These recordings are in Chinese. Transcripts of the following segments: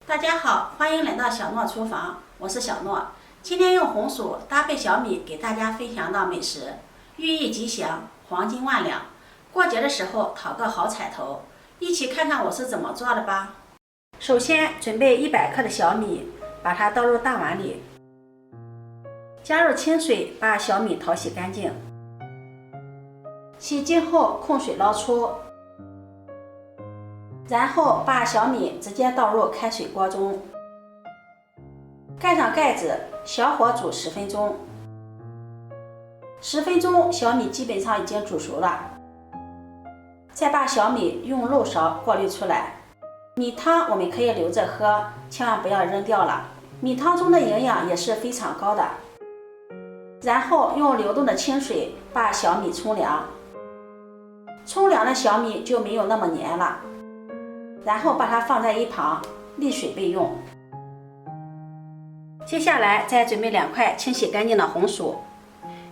大家好，欢迎来到小诺厨房，我是小诺。今天用红薯搭配小米给大家分享到美食，寓意吉祥，黄金万两。过节的时候讨个好彩头，一起看看我是怎么做的吧。首先准备100克的小米，把它倒入大碗里，加入清水，把小米淘洗干净。洗净后控水捞出，然后把小米直接倒入开水锅中，盖上盖子，小火煮10分钟。10分钟，小米基本上已经煮熟了。再把小米用漏勺过滤出来。米汤我们可以留着喝，千万不要扔掉了。米汤中的营养也是非常高的。然后用流动的清水把小米冲凉，冲凉的小米就没有那么黏了。然后把它放在一旁，沥水备用。接下来再准备2块清洗干净的红薯，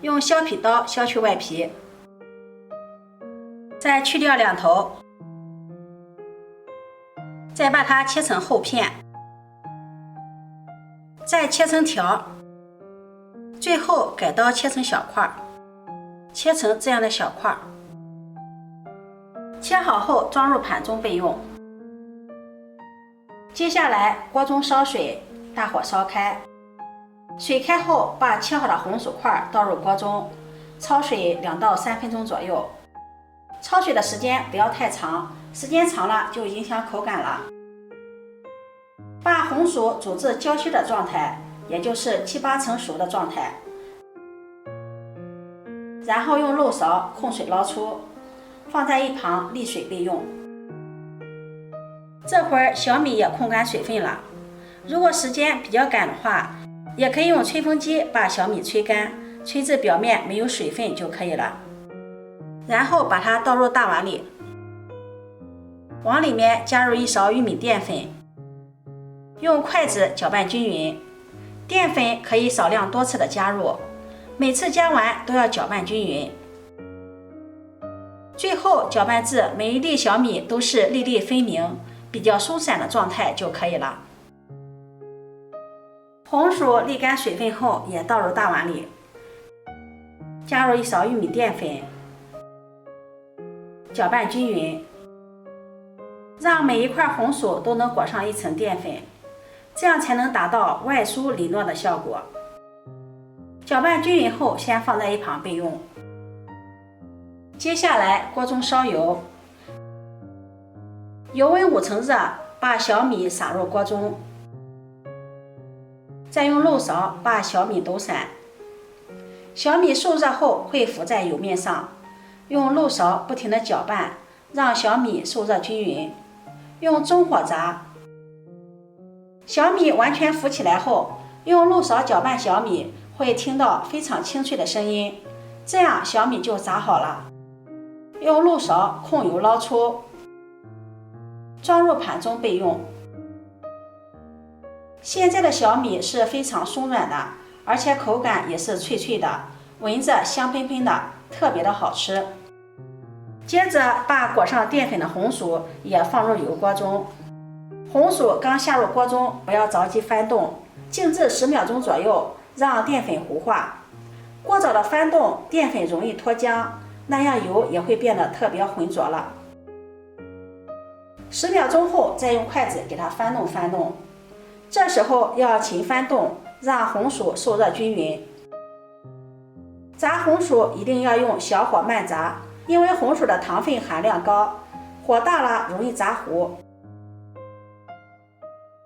用削皮刀削去外皮，再去掉2头，再把它切成厚片，再切成条，最后改刀切成小块，切成这样的小块。切好后装入盘中备用。接下来锅中烧水，大火烧开，水开后把切好的红薯块倒入锅中，焯水2到3分钟左右。焯水的时间不要太长，时间长了就影响口感了。把红薯煮至焦稀的状态，也就是7、8成熟的状态，然后用漏勺控水捞出，放在一旁沥水备用。这会儿小米也控干水分了，如果时间比较赶的话，也可以用吹风机把小米吹干，吹至表面没有水分就可以了。然后把它倒入大碗里，往里面加入1勺玉米淀粉，用筷子搅拌均匀。淀粉可以少量多次的加入，每次加完都要搅拌均匀。最后搅拌至每一粒小米都是粒粒分明，比较松散的状态就可以了。红薯沥干水分后也倒入大碗里，加入1勺玉米淀粉，搅拌均匀，让每一块红薯都能裹上1层淀粉，这样才能达到外酥里糯的效果。搅拌均匀后先放在一旁备用。接下来锅中烧油，油温5成热，把小米撒入锅中，再用漏勺把小米抖散。小米受热后会浮在油面上，用漏勺不停地搅拌，让小米受热均匀，用中火炸。小米完全浮起来后，用漏勺搅拌小米，会听到非常清脆的声音，这样小米就炸好了。用漏勺控油捞出，装入盘中备用。现在的小米是非常松软的，而且口感也是脆脆的，闻着香喷喷的，特别的好吃。接着把裹上淀粉的红薯也放入油锅中，红薯刚下入锅中，不要着急翻动，静置10秒钟左右，让淀粉糊化。过早的翻动，淀粉容易脱浆，那样油也会变得特别浑浊了。10秒钟后再用筷子给它翻动翻动，这时候要勤翻动，让红薯受热均匀。炸红薯一定要用小火慢炸，因为红薯的糖分含量高，火大了容易炸糊。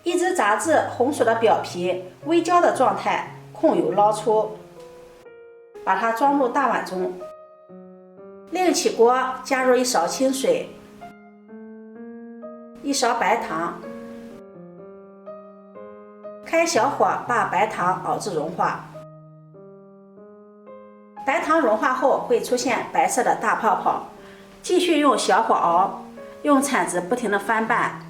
一直炸至红薯的表皮微焦的状态，控油捞出，把它装入大碗中。另起锅，加入1勺清水，1勺白糖，开小火把白糖熬至融化。白糖融化后会出现白色的大泡泡，继续用小火熬，用铲子不停地翻拌。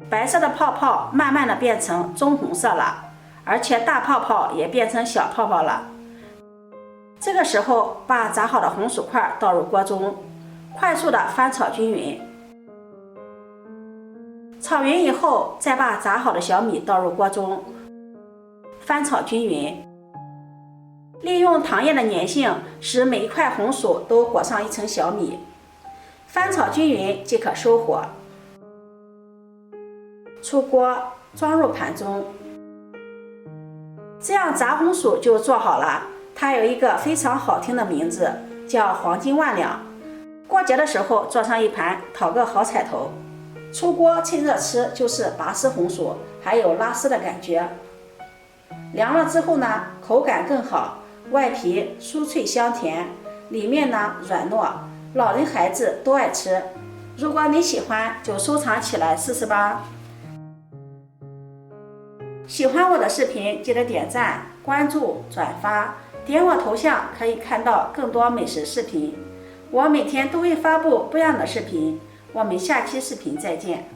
白色的泡泡慢慢的变成棕红色了，而且大泡泡也变成小泡泡了。这个时候把炸好的红薯块倒入锅中，快速的翻炒均匀。炒匀以后，再把炸好的小米倒入锅中，翻炒均匀。利用糖液的粘性，使每一块红薯都裹上一层小米。翻炒均匀即可收火。出锅，装入盘中。这样炸红薯就做好了。它有一个非常好听的名字，叫黄金万两。过节的时候做上一盘，讨个好彩头。出锅趁热吃，就是拔丝红薯，还有拉丝的感觉。凉了之后呢，口感更好，外皮酥脆香甜，里面呢软糯，老人孩子都爱吃。如果你喜欢，就收藏起来试试吧。喜欢我的视频，记得点赞、关注、转发，点我头像可以看到更多美食视频。我每天都会发布不一样的视频，我们下期视频再见。